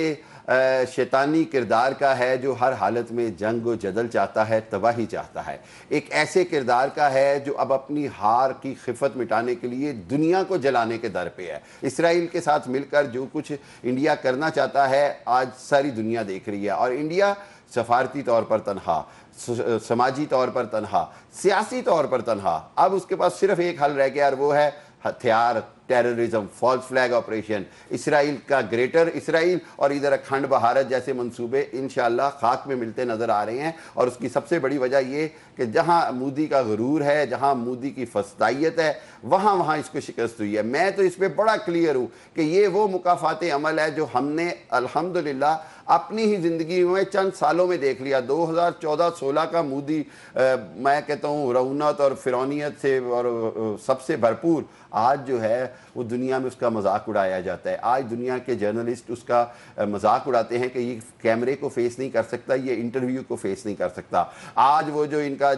शैतानी किरदार का है जो हर हालत में जंग व जदल चाहता है, तबाही चाहता है। एक ऐसे किरदार का है जो अब अपनी हार की खिफत मिटाने के लिए दुनिया को जलाने के दर पे है। इसराइल के साथ मिलकर जो कुछ इंडिया करना चाहता है आज सारी दुनिया देख रही है, और इंडिया सफारती तौर पर तनहा, समाजी तौर पर तनहा, सियासी तौर पर तनहा। अब उसके पास सिर्फ एक हल रह गया और वो है हथियार, terrorism, false flag operation, Israel का ग्रेटर इसराइल और इधर अखंड भारत जैसे मंसूबे इंशाअल्लाह खाक में मिलते नज़र आ रहे हैं। और उसकी सबसे बड़ी वजह ये कि जहां मोदी का गुरूर है, जहां मोदी की फस्तायत है, वहां इसको शिकस्त हुई है। मैं तो इस पर बड़ा क्लियर हूँ कि ये वो मुकाफात अमल है जो हमने अल्हम्दुलिल्लाह अपनी ही ज़िंदगी में चंद सालों में देख लिया। 2014-16 का मोदी मैं कहता हूँ रऊनत और फिरौनियत से और सबसे भरपूर, आज जो है वो दुनिया में उसका मजाक उड़ाया जाता है। आज दुनिया के जर्नलिस्ट उसका मजाक उड़ाते हैं कि ये कैमरे को फेस नहीं कर सकता, ये इंटरव्यू को फेस नहीं कर सकता। आज वो जो इनका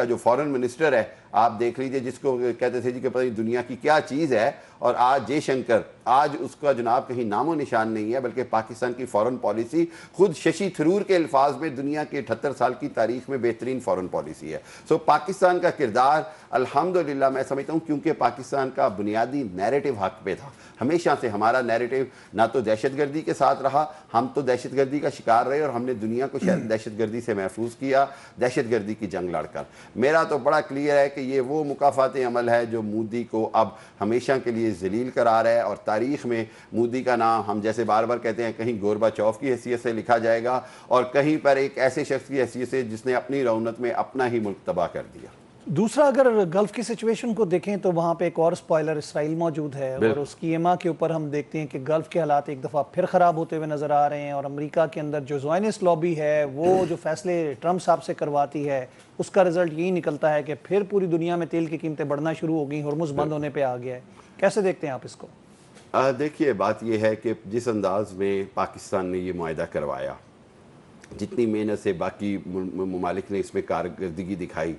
जो फॉरेन मिनिस्टर है, आप देख लीजिए, जिसको कहते थे जी कि पता नहीं दुनिया की क्या चीज़ है, और आज जयशंकर, आज उसका जनाब कहीं नामो निशान नहीं है, बल्कि पाकिस्तान की फॉरेन पॉलिसी खुद शशि थरूर के अल्फाज में दुनिया के 78 साल की तारीख में बेहतरीन फॉरेन पॉलिसी है। सो पाकिस्तान का किरदार अल्हम्दुलिल्लाह मैं समझता हूँ, क्योंकि पाकिस्तान का बुनियादी नैरेटिव हक पे था। हमेशा से हमारा नैरेटिव ना तो दहशतगर्दी के साथ रहा, हम तो दहशतगर्दी का शिकार रहे और हमने दुनिया को शायद दहशतगर्दी से महफूज किया, दहशतगर्दी की जंग लड़कर। मेरा तो बड़ा क्लियर है कि ये वो मुकाफात अमल है जो मोदी को अब हमेशा के लिए जलील करा रहा है, और तारीख़ में मोदी का नाम हम जैसे बार बार कहते हैं कहीं गोरबाचौव की हैसियत से लिखा जाएगा और कहीं पर एक ऐसे शख्स की हैसियत से जिसने अपनी रौनक में अपना ही मुल्क तबाह कर दिया। दूसरा, अगर गल्फ की सिचुएशन को देखें तो वहाँ पे एक और स्पॉइलर इसराइल मौजूद है, और उसकी एमा के ऊपर हम देखते हैं कि गल्फ के हालात एक दफ़ा फिर ख़राब होते हुए नज़र आ रहे हैं। और अमेरिका के अंदर जो ज़ायनिस्ट लॉबी है वो जो फैसले ट्रम्प साहब से करवाती है, उसका रिजल्ट यही निकलता है कि फिर पूरी दुनिया में तेल की कीमतें बढ़ना शुरू हो गई, हुर्मुज़ बंद होने पर आ गया है। कैसे देखते हैं आप इसको? देखिए, बात यह है कि जिस अंदाज में पाकिस्तान ने ये मुआहदा करवाया, जितनी मेहनत से बाकी ममालिक ने इसमें कारकर्दगी दिखाई,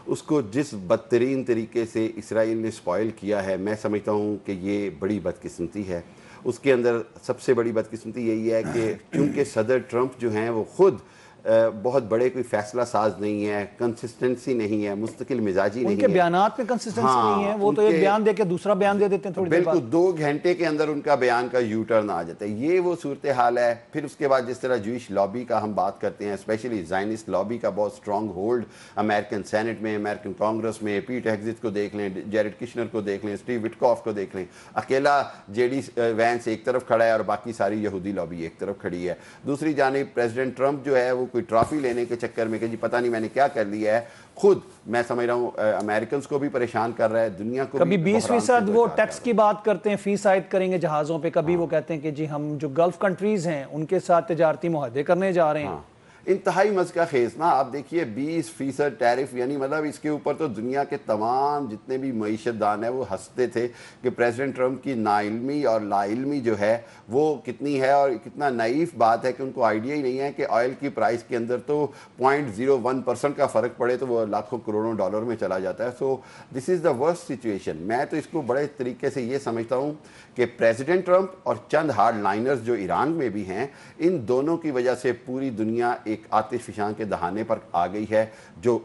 उसको जिस बदतरीन तरीके से इसराइल ने स्पॉइल किया है, मैं समझता हूँ कि ये बड़ी बदकिस्मती है। उसके अंदर सबसे बड़ी बदकिस्मती यही है कि चूँकि सदर ट्रंप जो हैं वो खुद बहुत बड़े कोई फैसला साज नहीं है, कंसिस्टेंसी नहीं है, मुस्तकिल मिजाजी नहीं है, उनके बयानात में कंसिस्टेंसी नहीं है। वो तो एक बयान देके दूसरा बयान दे देते हैं थोड़ी देर बाद। बिल्कुल 2 घंटे के अंदर उनका बयान का यू टर्न आ जाता है। ये वो सूरत हाल है। फिर उसके बाद जिस तरह जूइश लॉबी का हम बात करते हैं, स्पेशली ज़ायनिस्ट लॉबी का बहुत स्ट्रॉन्ग होल्ड अमेरिकन सेनेट में, अमेरिकन कांग्रेस में, पीट हेग्जिट को देख लें, जेरेड किशनर को देख लें, स्टीव विटकॉफ को देख लें, अकेला जेडी वैंस एक तरफ खड़ा है और बाकी सारी यहूदी लॉबी एक तरफ खड़ी है। दूसरी जानिब प्रेसिडेंट ट्रंप जो है वो कोई ट्रॉफी लेने के चक्कर में कि जी पता नहीं मैंने क्या कर लिया है, खुद मैं समझ रहा हूँ अमेरिकन को भी परेशान कर रहा है, दुनिया को। कभी 20% वो टैक्स की बात करते हैं, फीस आयद करेंगे जहाज़ों पे, कभी वो कहते हैं कि जी हम जो गल्फ कंट्रीज़ हैं उनके साथ तिजारती मुआहदे करने जा रहे हैं। इंतहाई मज़का खेज ना। आप देखिए 20% टैरिफ, यानी मतलब इसके ऊपर तो दुनिया के तमाम जितने भी मईशतदान हैं वो हंसते थे कि प्रेसिडेंट ट्रंप की नाइल्मी और लाइल्मी जो है वो कितनी है, और कितना नाइफ बात है कि उनको आइडिया ही नहीं है कि ऑयल की प्राइस के अंदर तो 0.01% का फ़र्क पड़े तो वो लाखों करोड़ों डॉलर में चला जाता है। So this is the worst situation. मैं तो इसको बड़े तरीके से ये समझता हूँ कि प्रेसिडेंट ट्रंप और चंद हार्ड लाइनर्स जो ईरान में भी हैं, इन दोनों की वजह से पूरी दुनिया एक आतिशफशां के दहाने पर आ गई है जो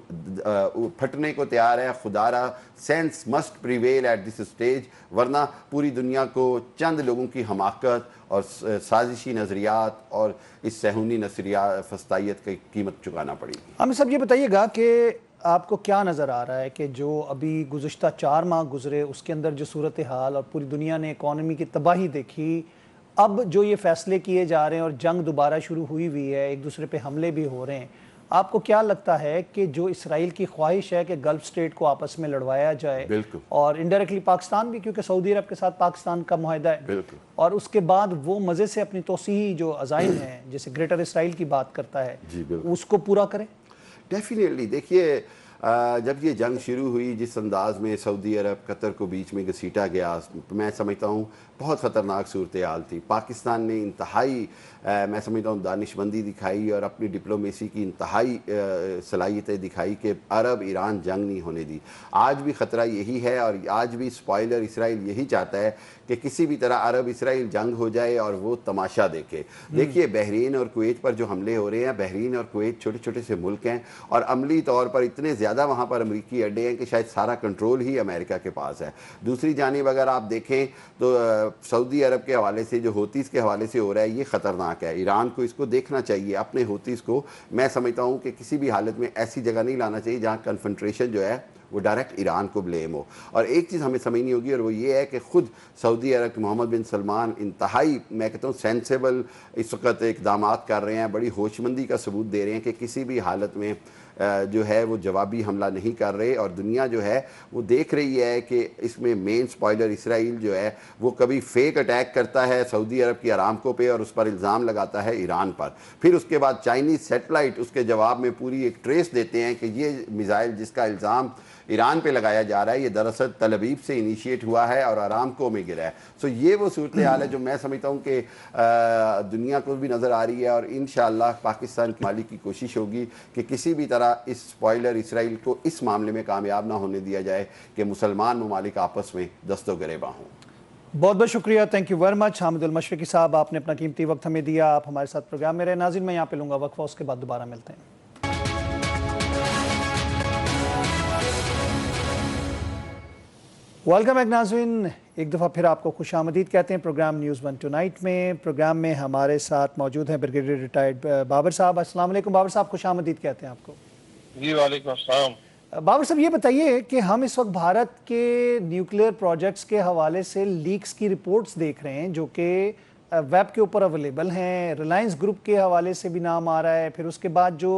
फटने को तैयार है। खुदारा sense must prevail at this stage, वरना पूरी दुनिया को चंद लोगों की हमाकत और साजिशी नज़रियात और इस सहूनी नज़रिया फस्तायत की कीमत चुकाना पड़ेगी। हमें सब ये बताइएगा कि आपको क्या नज़र आ रहा है कि जो अभी गुज़िश्ता 4 माह गुजरे उसके अंदर जो सूरत हाल और पूरी दुनिया ने इकॉनमी की तबाही देखी, अब जो ये फैसले किए जा रहे हैं और जंग दोबारा शुरू हुई हुई है, एक दूसरे पे हमले भी हो रहे हैं, आपको क्या लगता है कि जो इसराइल की ख्वाहिश है कि गल्फ स्टेट को आपस में लड़वाया जाए, और इनडायरेक्टली पाकिस्तान भी, क्योंकि सऊदी अरब के साथ पाकिस्तान का मुआहदा है, और उसके बाद वो मज़े से अपनी तोसीही जो अज़ाइम है जैसे ग्रेटर इसराइल की बात करता है, उसको पूरा करें? डेफिनेटली। देखिए जब ये जंग शुरू हुई, जिस अंदाज में सऊदी अरब कतर को बीच में घसीटा गया, मैं समझता हूँ बहुत ख़तरनाक सूरत हाल थी। पाकिस्तान ने इंतहाई मैं समझता हूँ दानिशमंदी दिखाई और अपनी डिप्लोमेसी की इंतहाई सलाहियतें दिखाई कि अरब ईरान जंग नहीं होने दी। आज भी ख़तरा यही है और आज भी स्पॉइलर इसराइल यही चाहता है कि किसी भी तरह अरब इसराइल जंग हो जाए और वो तमाशा देखे। देखिए बहरीन और कुवैत पर जो हमले हो रहे हैं, बहरीन और कुवैत छोटे छोटे से मुल्क हैं और अमली तौर पर इतने ज़्यादा वहाँ पर अमरीकी अड्डे हैं कि शायद सारा कंट्रोल ही अमेरिका के पास है। दूसरी जानिब अगर आप देखें तो सऊदी अरब के हवाले से जो होतीज़ के हवाले से हो रहा है, ये ख़तरनाक है। ईरान को इसको देखना चाहिए, अपने होतीज़ को मैं समझता हूँ कि किसी भी हालत में ऐसी जगह नहीं लाना चाहिए जहाँ कन्फ्रंट्रेशन जो है वो डायरेक्ट ईरान को ब्लेम हो। और एक चीज़ हमें समझनी होगी और वो ये है कि ख़ुद सऊदी अरब के मोहम्मद बिन सलमान इंतहाई मैं कहता हूँ सेंसेबल इस वक्त इक़दाम कर रहे हैं, बड़ी होशमंदी का सबूत दे रहे हैं कि किसी भी हालत में जो है वो जवाबी हमला नहीं कर रहे। और दुनिया जो है वो देख रही है कि इसमें मेन स्पॉइलर इसराइल जो है वो कभी फेक अटैक करता है सऊदी अरब की अरामको पे और उस पर इल्ज़ाम लगाता है ईरान पर, फिर उसके बाद चाइनीज़ सेटेलाइट उसके जवाब में पूरी एक ट्रेस देते हैं कि ये मिसाइल जिसका इल्ज़ाम ईरान पे लगाया जा रहा है ये दरअसल तल अवीव से इनिशिएट हुआ है और अरामको में गिरा है। सो ये वो सूरत हाल है जो मैं समझता हूँ कि दुनिया को भी नज़र आ रही है और इंशाअल्लाह पाकिस्तान की मालिक की कोशिश होगी कि किसी भी तरह इस स्पॉइलर इसराइल को इस मामले में कामयाब ना होने दिया जाए कि मुसलमान ममालिक आपस में दस्तो गिरेबां हों। बहुत बहुत शुक्रिया, थैंक यू वेरी मच हामिदुल मशरिकी साहब, आपने अपना कीमती वक्त हमें दिया। आप हमारे साथ प्रोग्राम में रहे। नाज़रीन मैं यहाँ पे लूँगा वक्फा, उसके बाद दोबारा मिलते हैं। वेलकम बैक नाज़रीन, एक दफ़ा फिर आपको खुश आमदीद कहते हैं प्रोग्राम न्यूज़ वन टुनाइट में। प्रोग्राम में हमारे साथ मौजूद हैं ब्रिगेडियर रिटायर्ड बाबर साहब। अस्सलाम वालेकुम बाबर साहब, खुश आमदीद कहते हैं आपको। जी वालेकुम अस्सलाम। बाबर साहब ये बताइए कि हम इस वक्त भारत के न्यूक्लियर प्रोजेक्ट्स के हवाले से लीक्स की रिपोर्ट्स देख रहे हैं जो कि वेब के ऊपर अवेलेबल हैं। रिलायंस ग्रुप के हवाले से भी नाम आ रहा है। फिर उसके बाद जो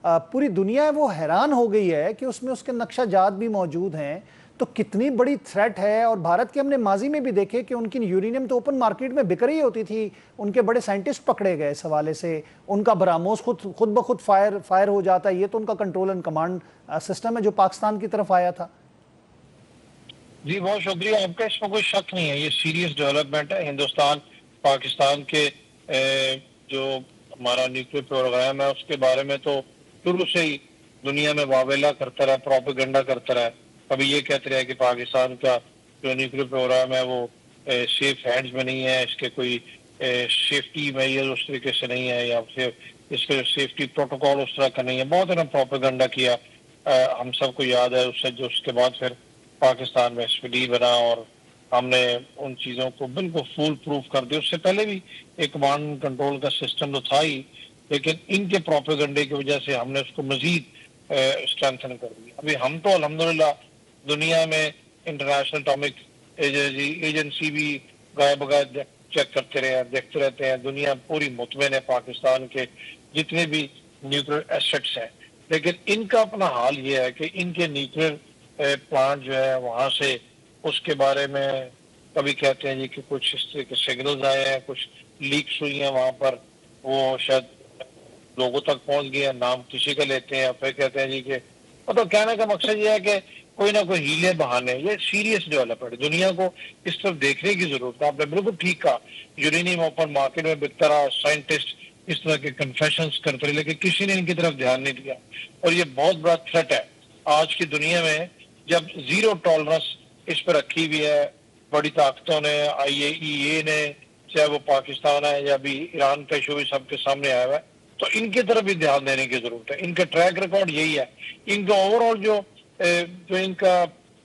पूरी दुनिया है वो हैरान हो गई है कि उसमें उसके नक्शा जात भी मौजूद हैं। तो कितनी बड़ी थ्रेट है। और भारत के हमने माजी में भी देखे कि उनकी यूरेनियम तो ओपन मार्केट में बिक रही होती थी, उनके बड़े साइंटिस्ट पकड़े गए इस हवाले से, उनका बरामोस खुद ब खुद फायर हो जाता है। ये तो उनका कंट्रोल एंड कमांड सिस्टम है जो पाकिस्तान की तरफ आया था। जी बहुत शुक्रिया आपका, इसमें कोई शक नहीं है, ये सीरियस डेवलपमेंट है। हिंदुस्तान पाकिस्तान के जो हमारा न्यूक्लियर प्रोग्राम है उसके बारे में तो शुरू से ही दुनिया में वावेला करता रहा, प्रोपेगेंडा करता रहा। कभी ये कहते रहे कि पाकिस्तान का जो न्यूक्लियर प्रोग्राम है वो सेफ हैंड्स में नहीं है, इसके कोई सेफ्टी मेजर उस तरीके से नहीं है या फिर इसके सेफ्टी प्रोटोकॉल उस तरह का नहीं है। बहुत इन्होंने प्रोपेगेंडा किया, हम सबको याद है उससे। जो उसके बाद फिर पाकिस्तान में एसपीडी बना और हमने उन चीज़ों को बिल्कुल फुल प्रूफ कर दिया। उससे पहले भी एक कमांड कंट्रोल का सिस्टम तो था ही, लेकिन इनके प्रोपेगेंडे की वजह से हमने उसको मजीद स्ट्रेंथन कर दिया। अभी हम तो अल्हम्दुलिल्लाह दुनिया में इंटरनेशनल एटॉमिक एजेंसी भी गाय बगाय चेक करते रहे हैं, देखते रहते हैं। दुनिया पूरी मुतमईन है पाकिस्तान के जितने भी न्यूक्लियर एसेट्स हैं। लेकिन इनका अपना हाल ये है कि इनके न्यूक्लियर प्लांट जो है वहां से उसके बारे में कभी कहते हैं जी कि कुछ इस तरह के सिग्नल्स आए हैं, कुछ लीक्स हुई हैं वहां पर, वो शायद लोगों तक पहुंच गए, नाम किसी का लेते हैं, फिर कहते हैं जी कि तो कहने का मकसद ये है कि कोई ना कोई हीले बहाने। ये सीरियस डेवलपमेंट, दुनिया को इस तरफ देखने की जरूरत है। आपने बिल्कुल ठीक कहा, यूरेनियम ओपन मार्केट में बिकता रहा, साइंटिस्ट इस तरह के कन्फेशंस करते रहे, लेकिन किसी ने इनकी तरफ ध्यान नहीं दिया। और ये बहुत बड़ा थ्रेट है आज की दुनिया में, जब जीरो टॉलरेंस इस पर रखी हुई है बड़ी ताकतों ने, IAEA ने, चाहे वो पाकिस्तान है या भी ईरान का इशू भी सबके सामने आया हुआ है, तो इनकी तरफ भी ध्यान देने की जरूरत है। इनका ट्रैक रिकॉर्ड यही है। इनका ओवरऑल जो इनका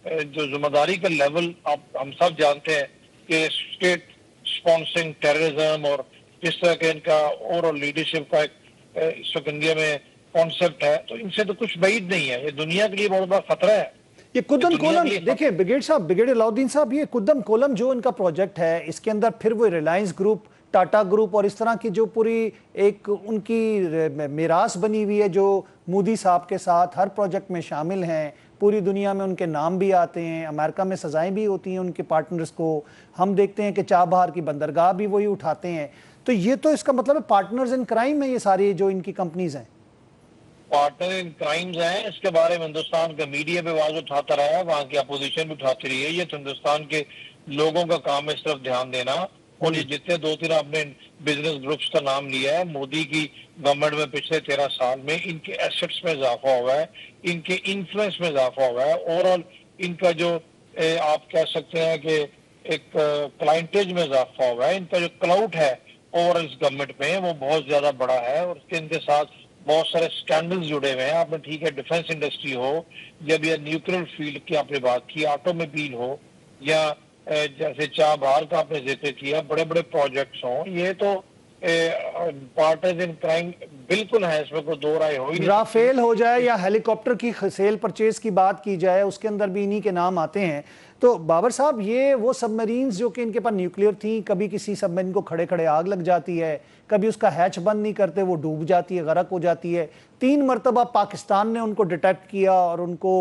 जो जिम्मेदारी का लेवल हम सब जानते हैं कि स्टेट स्पॉन्सरिंग टेररिज्म और जिस तरह के इनका ओवरऑल लीडरशिप का इस वक्त इंडिया में कॉन्सेप्ट है, तो इनसे तो कुछ बैद नहीं है। ये दुनिया के लिए बहुत बड़ा खतरा है। ये कुद्दम कोलम देखिए ब्रिगेडियर अलाउद्दीन साहब, ये कुद्दम कोलम जो इनका प्रोजेक्ट है, इसके अंदर फिर वो रिलायंस ग्रुप, टाटा ग्रुप और इस तरह की जो पूरी एक उनकी मीरास बनी हुई है जो मोदी साहब के साथ हर प्रोजेक्ट में शामिल हैं। पूरी दुनिया में उनके नाम भी आते हैं, अमेरिका में सजाएं भी होती हैं उनके पार्टनर्स को। हम देखते हैं कि चाबहार की बंदरगाह भी वही उठाते हैं। तो ये तो इसका मतलब है पार्टनर्स इन क्राइम है ये सारी जो इनकी कंपनीज हैं। पार्टनर इन क्राइम्स हैं, इसके बारे में हिंदुस्तान का मीडिया भी आवाज उठाता रहा है, वहाँ की अपोजिशन भी उठाती रही है। ये तो हिंदुस्तान के लोगों का काम है इस तरफ ध्यान देना। और ये जितने 2-3 आपने बिजनेस ग्रुप्स का नाम लिया है, मोदी की गवर्नमेंट में पिछले 13 साल में इनके एसेट्स में इजाफा हुआ है, इनके इन्फ्लुएंस में इजाफा हुआ है, ओवरऑल इनका जो आप कह सकते हैं कि एक क्लाइंटेज में इजाफा हुआ है, इनका जो क्लाउड है ओवरऑल इस गवर्नमेंट में वो बहुत ज्यादा बड़ा है। और इनके साथ बहुत सारे स्कैंडल्स जुड़े हुए हैं। आपने ठीक है डिफेंस इंडस्ट्री हो, जब ये न्यूक्लियर फील्ड की आपने बात की, ऑटोमोबाइल हो, या जैसे चाबहार का आपने जिक्र किया, बड़े बड़े प्रोजेक्ट्स हों, ये तो पार्टनर्स इन क्राइम बिल्कुल है, इसमें कोई दो राय हो ही नहीं। राफेल हो जाए या हेलीकॉप्टर की सेल परचेज की बात की जाए, उसके अंदर भी इन्हीं के नाम आते हैं। तो बाबर साहब, ये वो सबमरीन्स जो कि इनके पास न्यूक्लियर थी, कभी किसी सबमरीन को खड़े खड़े आग लग जाती है, कभी उसका हैच बंद नहीं करते, वो डूब जाती है, गरक हो जाती है। 3 मरतबा पाकिस्तान ने उनको डिटेक्ट किया और उनको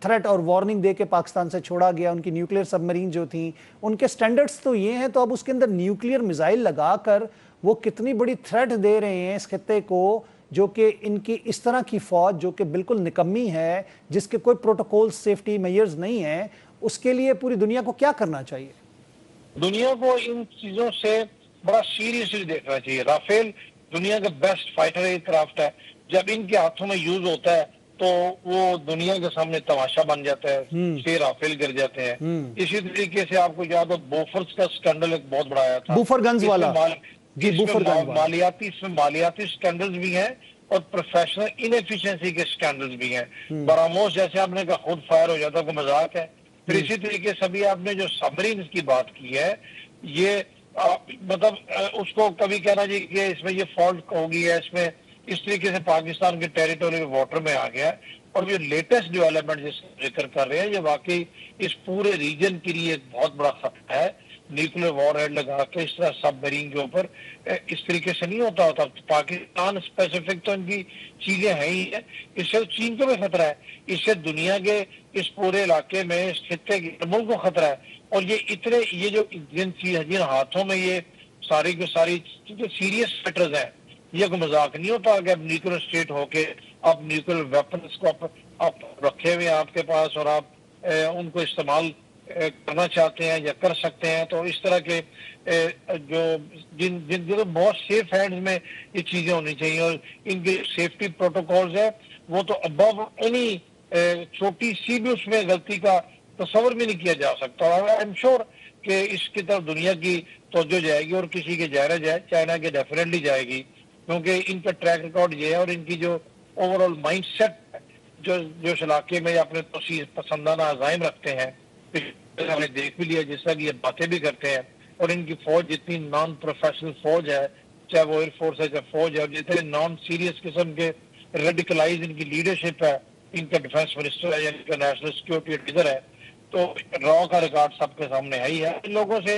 थ्रेट और वार्निंग दे के पाकिस्तान से छोड़ा गया। उनकी न्यूक्लियर सबमरीन जो थी, उनके स्टैंडर्ड्स तो ये हैं, तो अब उसके अंदर न्यूक्लियर मिसाइल लगाकर वो कितनी बड़ी थ्रेट दे रहे हैं इस खित्ते को, जो कि इनकी इस तरह की फौज जो कि बिल्कुल निकम्मी है, जिसके कोई प्रोटोकॉल सेफ्टी मेजर्स नहीं है, उसके लिए पूरी दुनिया को क्या करना चाहिए? दुनिया को इन चीजों से बड़ा सीरियसली देखना चाहिए। राफेल दुनिया का बेस्ट फाइटर एयरक्राफ्ट है, जब इनके हाथों में यूज होता है तो वो दुनिया के सामने तमाशा बन जाता है, 6 राफेल गिर जाते हैं। इसी तरीके से आपको याद हो बोफर्स का स्कैंडल एक बहुत बड़ा आया था, बूफर गन्स वाला जी, बूफर गन्स वाला। मालियाती स्कैंडल्स भी हैं और प्रोफेशनल इनएफिशिएंसी के स्कैंडल्स भी हैं। बरामोस जैसे आपने कहा खुद फायर हो जाता, कोई मजाक है। फिर इसी तरीके से भी आपने जो सबमरीन की बात की है, ये मतलब उसको कभी कहना जी कि इसमें ये फॉल्ट होगी है, इसमें इस तरीके से पाकिस्तान के टेरिटोरियल वाटर में आ गया। और ये लेटेस्ट डेवलपमेंट जिसका जिक्र कर रहे हैं, ये वाकई इस पूरे रीजन के लिए एक बहुत बड़ा खतरा है। न्यूक्लियर वॉरहेड लगा के इस तरह सबमरीन के ऊपर इस तरीके से नहीं होता। पाकिस्तान स्पेसिफिक तो इनकी चीजें हैं ही है, इससे चीन को भी खतरा है, इससे दुनिया के इस पूरे इलाके में, इस खित्ते के मुल्क को खतरा है। और ये जो जिन हाथों में ये सारी की सारी सीरियस मैटर्स हैं, ये कोई मजाक नहीं होता कि अब न्यूक्लियर स्टेट होके आप न्यूक्लियर वेपन्स को आप रखे हुए हैं आपके पास और आप उनको इस्तेमाल करना चाहते हैं या कर सकते हैं। तो इस तरह के जो जिन बहुत सेफ हैंड्स में ये चीजें होनी चाहिए, और इनके सेफ्टी प्रोटोकॉल्स है वो तो अबव एनी छोटी सी भी उसमें गलती का तस्वर भी नहीं किया जा सकता। आई एम श्योर कि इसकी तरफ दुनिया की तवज्जो जाएगी और किसी के जायरा जाए, चाइना के डेफिनेटली जाएगी, क्योंकि इनका ट्रैक रिकॉर्ड ये है और इनकी जो ओवरऑल माइंड सेट जो इस इलाके में अपने पसंदाना अज़ाइम रखते हैं, हमने देख भी लिया जिस तरह की ये बातें भी करते हैं। और इनकी फौज जितनी नॉन प्रोफेशनल फौज है, चाहे वो एयरफोर्स है चाहे फौज है, और जितने नॉन सीरियस किस्म के रेडिकलाइज इनकी लीडरशिप है, इनका डिफेंस मिनिस्टर है या इनका नेशनल सिक्योरिटी एडवाइजर है, तो रॉ का रिकॉर्ड सबके सामने है ही है। इन लोगों से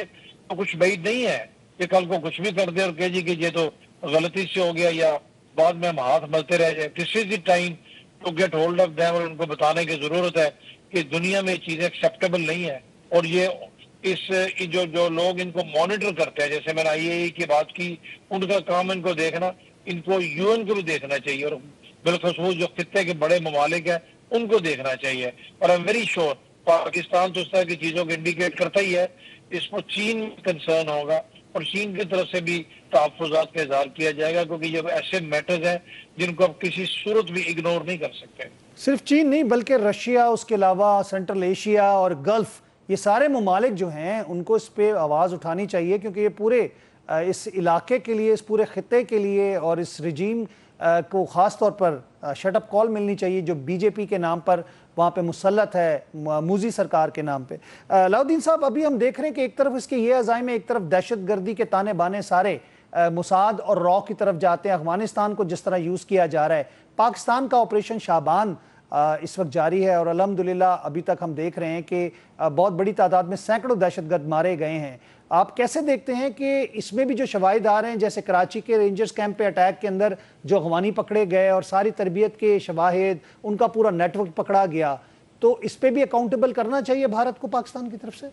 तो कुछ बैद नहीं है कि कल को कुछ भी कर दे और कह जी कि ये तो गलती से हो गया या बाद में हम हाथ मलते रह जाए। This is the time to get hold of them, और उनको बताने की जरूरत है कि दुनिया में चीजें एक्सेप्टेबल नहीं है। और ये जो लोग इनको मॉनिटर करते हैं, जैसे मैंने IAEA की बात की, उनका काम इनको देखना, इनको UN को भी देखना चाहिए, और बिलखसूस जो खित्ते के बड़े ममालिक हैं उनको देखना चाहिए। और I am very sure Pakistan तो इस तरह की चीजों को इंडिकेट करता ही है, इस पर चीन कंसर्न होगा और चीन की तरफ से भी तहफ़्फ़ुज़ात का इज़हार किया जाएगा, क्योंकि ये ऐसे मैटर्स हैं जिनको आप किसी सूरत भी इग्नोर नहीं कर सकते। सिर्फ चीन नहीं बल्कि रशिया, उसके अलावा सेंट्रल एशिया और गल्फ, ये सारे ममालिक जो हैं उनको इस पे आवाज़ उठानी चाहिए, क्योंकि ये पूरे इस इलाके के लिए, इस पूरे खित्ते के लिए और इस रजीम को ख़ास तौर पर शट अप कॉल मिलनी चाहिए जो BJP के नाम पर वहाँ पे मुसल्लत है, मूजी सरकार के नाम पे। अलाउद्दीन साहब, अभी हम देख रहे हैं कि एक तरफ इसके ये अज़ाइम है, एक तरफ दहशत गर्दी के ताने बाने सारे मुसाद और रॉ की तरफ जाते हैं। अफगानिस्तान को जिस तरह यूज़ किया जा रहा है, पाकिस्तान का ऑपरेशन शाबान इस वक्त जारी है और अल्हम्दुलिल्लाह अभी तक हम देख रहे हैं कि बहुत बड़ी तादाद में सैकड़ों दहशतगर्द मारे गए हैं। आप कैसे देखते हैं कि इसमें भी जो शवाहिद आ रहे हैं, जैसे कराची के रेंजर्स कैंप पे अटैक के अंदर जो अफगानी पकड़े गए और सारी तरबियत के शवाहिद, उनका पूरा नेटवर्क पकड़ा गया, तो इस पे भी अकाउंटेबल करना चाहिए भारत को पाकिस्तान की तरफ से?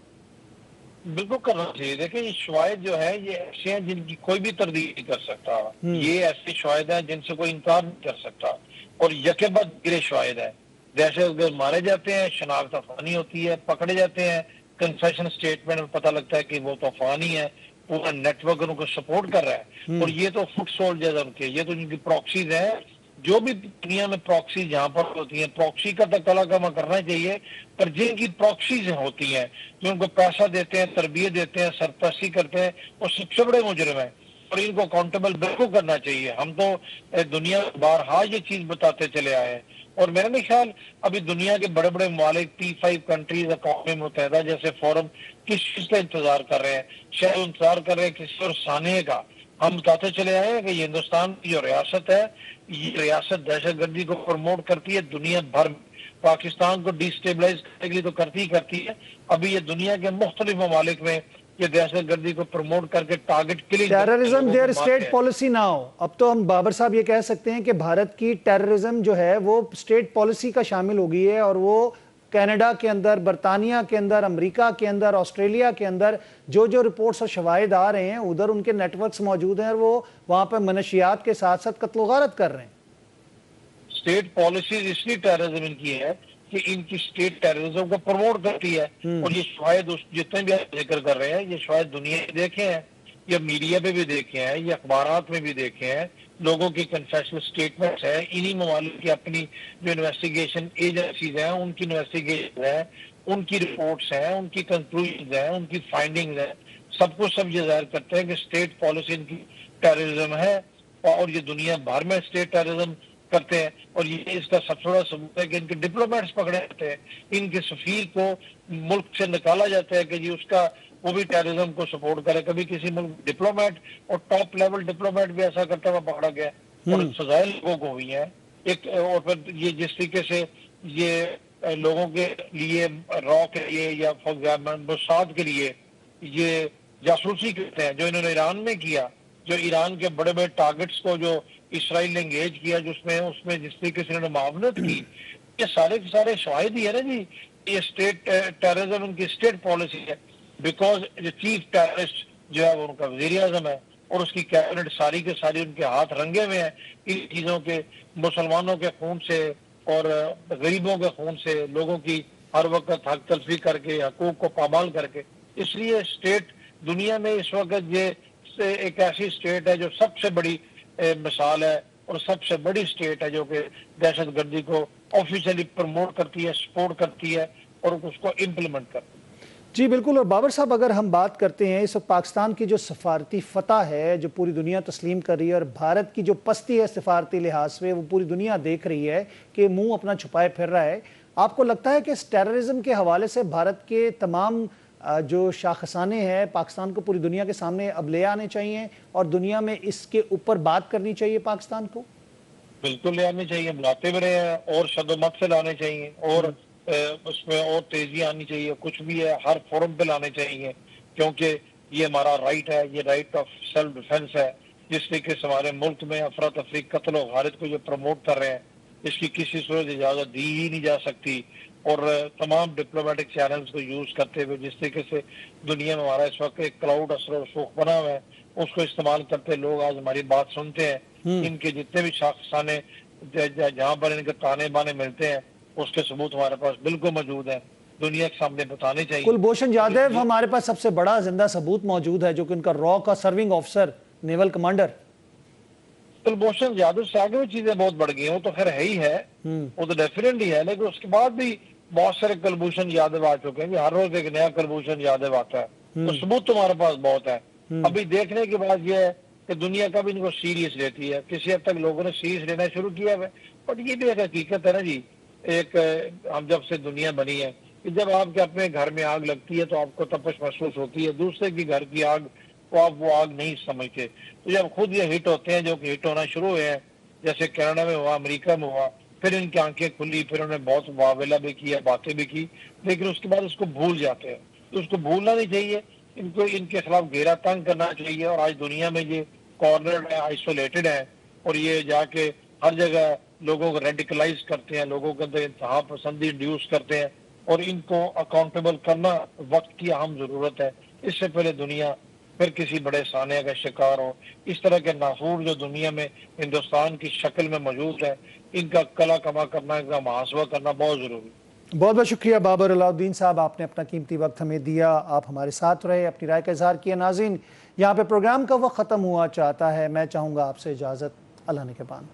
بالکل کرنا چاہیے. دیکھیں یہ شواہد جو ہے یہ ایسے ہیں جن کی کوئی بھی تردید نہیں کر سکتا. یہ ایسے شواہد ہیں جن سے کوئی انکار نہیں کر سکتا اور یکے بعد گرے شواہد ہیں. دہشت گرد مارے جاتے ہیں, شناخت افغانی ہوتی ہے, پکڑے جاتے ہیں, کنفیشن سٹیٹمنٹ میں پتہ لگتا ہے کہ وہ تو افغانی ہے, پورا نیٹ ورک ان کو سپورٹ کر رہا ہے. اور یہ تو فٹ سولجرز ان کے, یہ تو ان کی پراکسیز ہیں. جو بھی دنیا میں پراکسیز جہاں پر ہوتی ہیں, پراکسی کا تقاضا کما کرنا چاہیے, پر جن کی پراکسیز ہوتی ہیں جو ان کو پیسہ دیتے ہیں, تربیت دیتے ہیں, سرپرستی کرتے ہیں, وہ سب سے بڑے مجرم ہیں اور ان کو اکاؤنٹیبل بالکل کرنا چاہیے. ہم تو دنیا بارہا یہ چیز بتاتے چلے آئے ہیں اور میرا نہیں خیال ابھی دنیا کے بڑے بڑے ممالک P5 کنٹریز, اقوام متحدہ جیسے فورم کس چیز کا انتظار کر رہے ہیں؟ شاید انتظار کر رہے ہیں کسی اور سانحے کا. ہم بتاتے چلے آئے ہیں کہ یہ ہندوستان کی جو ریاست ہے, یہ ریاست دہشت گردی کو پروموٹ کرتی ہے دنیا بھر میں. پاکستان کو ڈی سٹیبلائز کرنے کے لیے تو کرتی ہے. ابھی یہ دنیا کے مختلف ممالک میں یہ دہشت گردی کو پروموٹ کر کے target killing terrorism their state policy نہ ہو. اب تو ہم بابر صاحب یہ کہہ سکتے ہیں کہ بھارت کی ٹیررزم جو ہے وہ اسٹیٹ پالیسی کا شامل ہو گئی ہے, اور وہ کینیڈا کے اندر, برطانیہ کے اندر, امریکہ کے اندر, آسٹریلیا کے اندر جو رپورٹس اور شواہد آ رہے ہیں ادھر ان کے نیٹ ورکس موجود ہیں اور وہ وہاں پہ منشیات کے ساتھ ساتھ قتل و غارت کر رہے ہیں. اسٹیٹ پالیسیز اس لیے ٹیررزم ان کی ہے کہ ان کی اسٹیٹ ٹیررزم کو پروموٹ کرتی ہے. اور یہ شواہد جتنے بھی آپ ذکر کر رہے ہیں یہ شواہد دنیا میں دیکھے ہیں, یہ میڈیا پہ بھی دیکھے ہیں, یہ اخبارات میں بھی دیکھے ہیں, لوگوں کی کنفیشنل سٹیٹمنٹس ہیں, انہی ممالک کی اپنی جو انویسٹیگیشن ایجنسیز ہیں ان کی انویسٹیگیشن ہیں, ان کی رپورٹس ہیں, ان کی کنکلوژنز ہیں, ان کی فائنڈنگز ہیں. سب یہ ظاہر کرتے ہیں کہ اسٹیٹ پالیسی ان کی ٹیررزم ہے اور یہ دنیا بھر میں اسٹیٹ ٹیررزم کرتے ہیں. اور یہ اس کا سب سے بڑا ثبوت ہے کہ ان کے ڈپلومیٹس پکڑے جاتے ہیں, ان کے سفیر کو ملک سے نکالا جاتا ہے کہ جی اس کا وہ بھی ٹیررزم کو سپورٹ کرے. کبھی کسی ملک ڈپلومیٹ اور ٹاپ لیول ڈپلومیٹ بھی ایسا کرتا ہوا پکڑا گیا اور سزائیں لوگوں کو ہوئی ہیں. ایک اور پھر یہ جس طریقے سے یہ لوگوں کے لیے را کے لیے یا موساد کے لیے یہ جاسوسی کرتے ہیں جو انہوں نے ایران میں کیا, جو ایران کے بڑے بڑے ٹارگٹس کو جو اسرائیل نے انگیج کیا, اس میں جس طریقے سے انہوں نے معاونت کی, یہ سارے کے سارے شواہد ہی ہے نا جی. یہ اسٹیٹ ٹیررزم ان کی اسٹیٹ پالیسی ہے, بیکاز چیف ٹیررسٹ جو ہے وہ ان کا وزیر اعظم ہے اور اس کی کیبنٹ ساری کے ساری ان کے ہاتھ رنگے ہوئے ہیں ان چیزوں کے, مسلمانوں کے خون سے اور غریبوں کے خون سے, لوگوں کی ہر وقت حق تلفی کر کے, حقوق کو پامال کر کے. اس لیے اسٹیٹ دنیا میں اس وقت یہ ایک ایسی اسٹیٹ ہے جو سب سے بڑی مثال ہے اور سب سے بڑی اسٹیٹ ہے جو کہ دہشت گردی کو آفیشلی پروموٹ کرتی ہے, سپورٹ کرتی ہے اور اس کو امپلیمنٹ کرتی ہے. جی بالکل. اور بابر صاحب اگر ہم بات کرتے ہیں اس وقت پاکستان کی جو سفارتی فتح ہے جو پوری دنیا تسلیم کر رہی ہے, اور بھارت کی جو پستی ہے سفارتی لحاظ سے وہ پوری دنیا دیکھ رہی ہے کہ منہ اپنا چھپائے پھر رہا ہے, آپ کو لگتا ہے کہ اس ٹیررزم کے حوالے سے بھارت کے تمام جو شاخصانے ہیں پاکستان کو پوری دنیا کے سامنے اب لے آنے چاہیے اور دنیا میں اس کے اوپر بات کرنی چاہیے پاکستان کو؟ بالکل لے آنے چاہیے, بلاتے بھی رہے ہیں, اور شد و مت سے لانے چاہیے, اور اس میں اور تیزی آنی چاہیے, کچھ بھی ہے ہر فورم پہ لانے چاہیے, کیونکہ یہ ہمارا رائٹ ہے, یہ رائٹ آف سیلف ڈیفنس ہے. جس طریقے سے ہمارے ملک میں افراتفری, قتل و غارت کو جو پروموٹ کر رہے ہیں اس کی کسی صورت اجازت دی ہی نہیں جا سکتی. اور تمام ڈپلومیٹک چینلز کو یوز کرتے ہوئے جس طریقے سے دنیا میں ہمارا اس وقت ایک کلاؤڈ اثر و رسوخ بنا ہوا ہے, اس کو استعمال کرتے لوگ آج ہماری بات سنتے ہیں. ان کے جتنے بھی شاخصانے جہاں پر ان کے تانے بانے ملتے ہیں اس کے ثبوت ہمارے پاس بالکل موجود ہیں, دنیا کے سامنے بتانے چاہیے. کلبھوشن یادیو ہمارے پاس سب سے بڑا زندہ ثبوت موجود ہے جو کہ ان کا را کا سرونگ آفیسر, نیول کمانڈر. کلبھوشن یادیو سے آگے وہ چیزیں بہت بڑھ گئی ہیں, وہ تو خیر ہے ہی ہے, وہ تو ڈیفینیٹلی ہے, لیکن اس کے بعد بھی بہت سارے کلبھوشن یادیو آ چکے ہیں. ہر روز ایک نیا کلبھوشن یادیو آتا ہے, تو ثبوت تمہارے پاس بہت ہے. ابھی دیکھنے کے بعد یہ ہے کہ دنیا کا بھی ان کو سیریس لیتی ہے, کسی حد تک لوگوں نے سیریس لینا شروع کیا ہے. بٹ یہ بھی ایک حقیقت ہے نا جی, ایک ہم جب سے دنیا بنی ہے کہ جب آپ کے اپنے گھر میں آگ لگتی ہے تو آپ کو تپش محسوس ہوتی ہے, دوسرے کی گھر کی آگ کو آپ وہ آگ نہیں سمجھتے. تو جب خود یہ ہٹ ہوتے ہیں جو کہ ہٹ ہونا شروع ہوئے ہیں, جیسے کینیڈا میں ہوا, امریکہ میں ہوا, پھر ان کی آنکھیں کھلی, پھر انہوں نے بہت واویلا بھی کیا, باتیں بھی کی, لیکن اس کے بعد اس کو بھول جاتے ہیں. تو اس کو بھولنا نہیں چاہیے, ان کو ان کے خلاف گھیرا تنگ کرنا چاہیے. اور آج دنیا میں یہ کارنرڈ ہے, آئسولیٹڈ ہے, اور یہ جا کے ہر جگہ لوگوں کو ریڈیکلائز کرتے ہیں, لوگوں کے اندر انتہا پسندی انڈیوس کرتے ہیں, اور ان کو اکاؤنٹیبل کرنا وقت کی اہم ضرورت ہے. इससे पहले दुनिया फिर किसी बड़े सानिया का शिकार हो। इस तरह के नासूर जो दुनिया में हिंदुस्तान की शक्ल में मौजूद है, इनका कला कमा करना, इनका मुहासबा करना बहुत ज़रूरी है। बहुत बहुत शुक्रिया बाबर अलाउद्दीन साहब, आपने अपना कीमती वक्त हमें दिया, आप हमारे साथ रहे, अपनी राय का इजहार किया। नाज़रीन, यहाँ पे प्रोग्राम का वक्त ख़त्म हुआ चाहता है, मैं चाहूँगा आपसे इजाज़त। अल्लाह ने के पान।